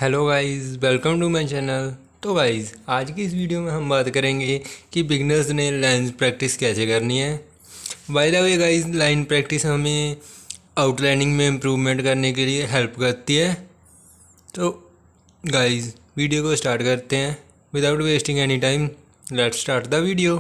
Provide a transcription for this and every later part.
Hello guys, welcome to my channel. तो guys, आज की इस वीडियो में हम बात करेंगे कि बिगनर्स ने लाइन प्रैक्टिस कैसे करनी है। By the way guys, line practice हमें आउटलाइनिंग में इम्प्रूवमेंट करने के लिए हेल्प करती है। तो गाइस, वीडियो को स्टार्ट करते हैं without wasting any time. Let's start the video.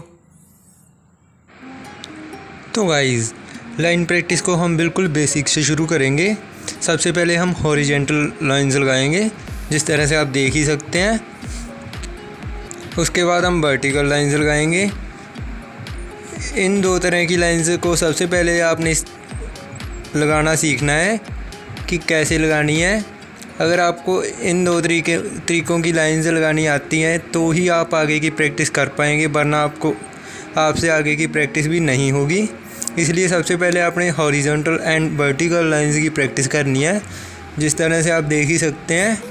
तो गाइस, लाइन प्रैक्टिस को हम बिल्कुल बेसिक से शुरू करेंगे। सबसे पहले हम हॉरिजेंटल लाइंस लगाएंगे, जिस तरह से आप देख ही सकते हैं। उसके बाद हम वर्टिकल लाइंस लगाएंगे। इन दो तरह की लाइंस को सबसे पहले आपने लगाना सीखना है कि कैसे लगानी है। अगर आपको इन दो तरीकों की लाइंस लगानी आती हैं तो ही आप आगे की प्रैक्टिस कर पाएंगे, वरना आपसे आगे की प्रैक्टिस भी नहीं होगी। इसलिए सबसे पहले आपने हॉरिजॉन्टल एंड वर्टिकल लाइंस की प्रैक्टिस करनी है, जिस तरह से आप देख ही सकते हैं।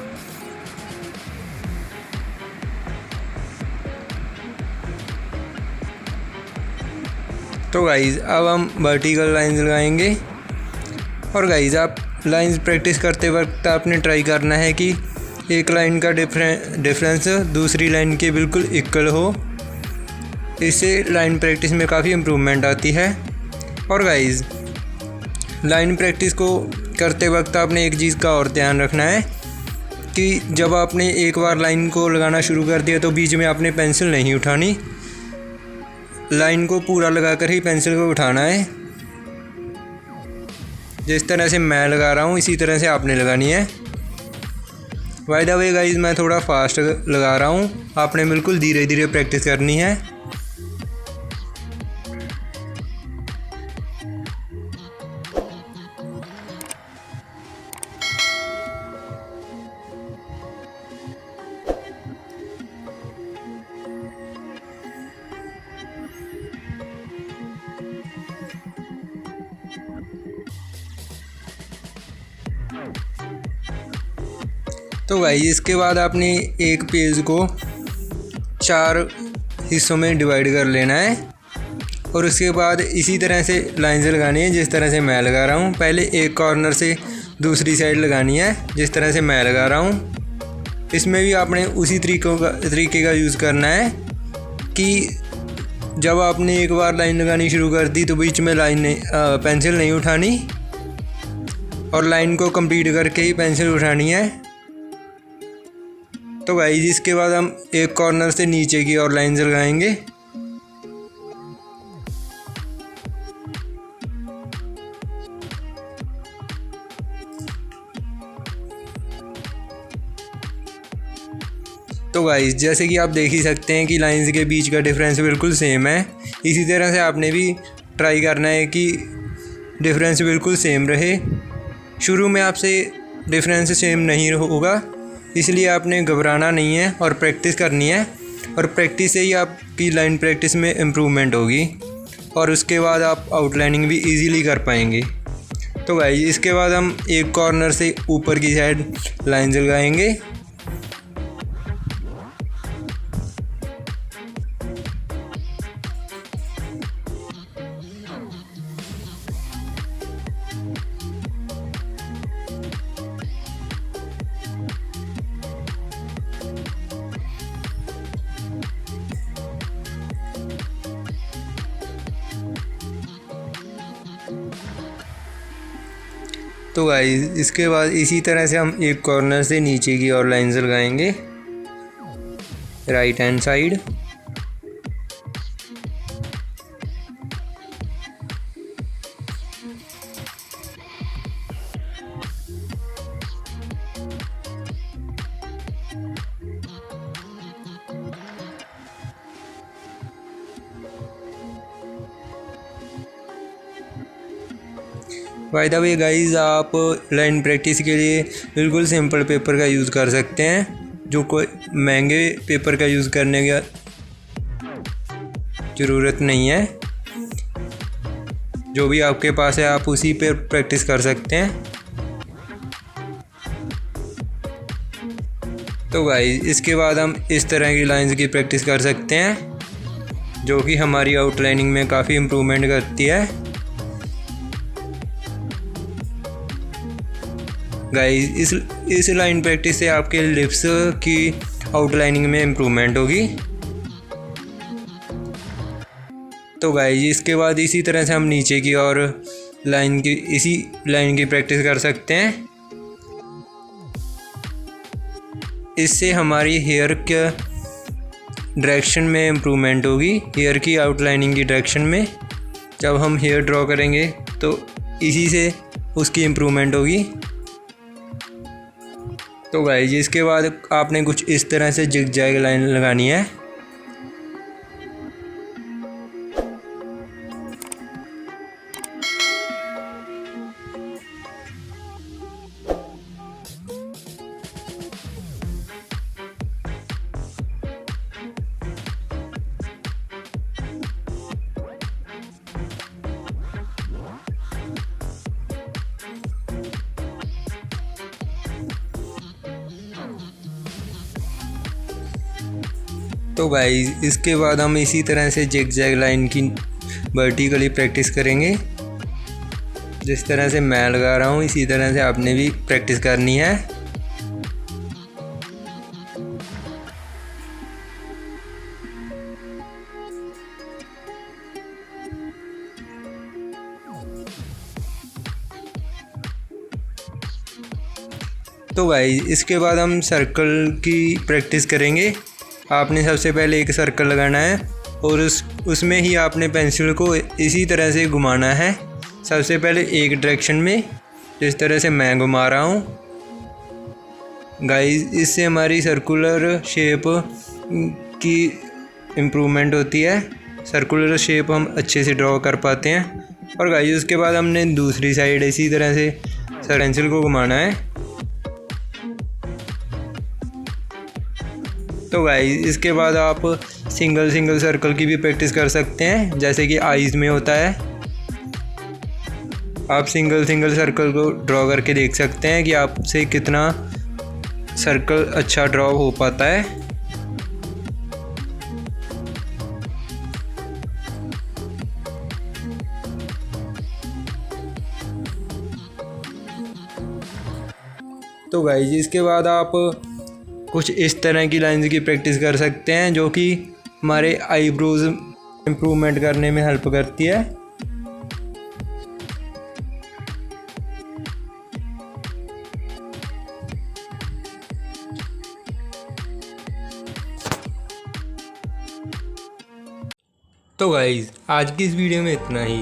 तो गाइज़, अब हम वर्टिकल लाइंस लगाएंगे। और गाइज़, आप लाइंस प्रैक्टिस करते वक्त आपने ट्राई करना है कि एक लाइन का डिफरेंस दूसरी लाइन के बिल्कुल इक्वल हो। इससे लाइन प्रैक्टिस में काफ़ी इम्प्रूवमेंट आती है। और गाइज़, लाइन प्रैक्टिस को करते वक्त आपने एक चीज़ का और ध्यान रखना है कि जब आपने एक बार लाइन को लगाना शुरू कर दिया तो बीच में आपने पेंसिल नहीं उठानी। लाइन को पूरा लगाकर ही पेंसिल को उठाना है। जिस तरह से मैं लगा रहा हूँ इसी तरह से आपने लगानी है। बाय द वे गाइस, मैं थोड़ा फास्ट लगा रहा हूँ, आपने बिल्कुल धीरे धीरे प्रैक्टिस करनी है। तो गाइस, इसके बाद आपने एक पेज को 4 हिस्सों में डिवाइड कर लेना है और उसके बाद इसी तरह से लाइंस लगानी है, जिस तरह से मैं लगा रहा हूँ। पहले एक कॉर्नर से दूसरी साइड लगानी है, जिस तरह से मैं लगा रहा हूँ। इसमें भी आपने उसी तरीके का यूज़ करना है कि जब आपने एक बार लाइन लगानी शुरू कर दी तो बीच में पेंसिल नहीं उठानी और लाइन को कंप्लीट करके ही पेंसिल उठानी है। तो गाइस, इसके बाद हम एक कॉर्नर से नीचे की और लाइंस लगाएंगे। तो गाइस, जैसे कि आप देख ही सकते हैं कि लाइंस के बीच का डिफरेंस बिल्कुल सेम है। इसी तरह से आपने भी ट्राई करना है कि डिफरेंस बिल्कुल सेम रहे। शुरू में आपसे डिफरेंस सेम नहीं होगा, इसलिए आपने घबराना नहीं है और प्रैक्टिस करनी है। और प्रैक्टिस से ही आपकी लाइन प्रैक्टिस में इम्प्रूवमेंट होगी और उसके बाद आप आउटलाइनिंग भी इजीली कर पाएंगे। तो गाइस, इसके बाद हम एक कॉर्नर से ऊपर की साइड लाइंस लगाएंगे। तो गाइस, इसके बाद इसी तरह से हम एक कॉर्नर से नीचे की और लाइंस लगाएंगे right hand side. By the way guys, आप लाइन प्रैक्टिस के लिए बिल्कुल सिंपल पेपर का यूज़ कर सकते हैं, जो कोई महंगे पेपर का यूज़ करने की ज़रूरत नहीं है। जो भी आपके पास है आप उसी पे प्रैक्टिस कर सकते हैं। तो गाइस, इसके बाद हम इस तरह की लाइंस की प्रैक्टिस कर सकते हैं, जो कि हमारी आउटलाइनिंग में काफ़ी इम्प्रूवमेंट करती है। गाइस इस लाइन प्रैक्टिस से आपके लिप्स की आउटलाइनिंग में इम्प्रूवमेंट होगी। तो गाइस इसके बाद इसी तरह से हम नीचे की और इसी लाइन की प्रैक्टिस कर सकते हैं। इससे हमारी हेयर के डायरेक्शन में इम्प्रूवमेंट होगी, हेयर की आउटलाइनिंग की डायरेक्शन में। जब हम हेयर ड्रॉ करेंगे तो इसी से उसकी इम्प्रूवमेंट होगी। तो गाइस इसके बाद आपने कुछ इस तरह से जिगजैग लाइन लगानी है। तो गाइस इसके बाद हम इसी तरह से जिगजैग लाइन की वर्टिकली प्रैक्टिस करेंगे। जिस तरह से मैं लगा रहा हूँ इसी तरह से आपने भी प्रैक्टिस करनी है। तो गाइस इसके बाद हम सर्कल की प्रैक्टिस करेंगे। आपने सबसे पहले एक सर्कल लगाना है और उसमें ही आपने पेंसिल को इसी तरह से घुमाना है। सबसे पहले एक डायरेक्शन में, जिस तरह से मैं घुमा रहा हूँ। गाइस इससे हमारी सर्कुलर शेप की इम्प्रूवमेंट होती है, सर्कुलर शेप हम अच्छे से ड्रॉ कर पाते हैं। और गाइस उसके बाद हमने दूसरी साइड इसी तरह से पेंसिल को घुमाना है। तो गाइस इसके बाद आप सिंगल सर्कल की भी प्रैक्टिस कर सकते हैं, जैसे कि आईज़ में होता है। आप सिंगल सर्कल को ड्रॉ करके देख सकते हैं कि आपसे कितना सर्कल अच्छा ड्रॉ हो पाता है। तो गाइस इसके बाद आप कुछ इस तरह की लाइंस की प्रैक्टिस कर सकते हैं, जो कि हमारे आईब्रोज इम्प्रूवमेंट करने में हेल्प करती है। तो गाइस आज की इस वीडियो में इतना ही।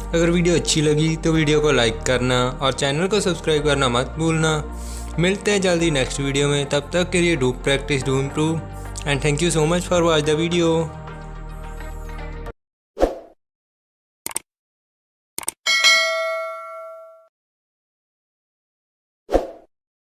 अगर वीडियो अच्छी लगी तो वीडियो को लाइक करना और चैनल को सब्सक्राइब करना मत भूलना। मिलते हैं जल्दी नेक्स्ट वीडियो में, तब तक के लिए do practice do improve and thank you so much for watch the video.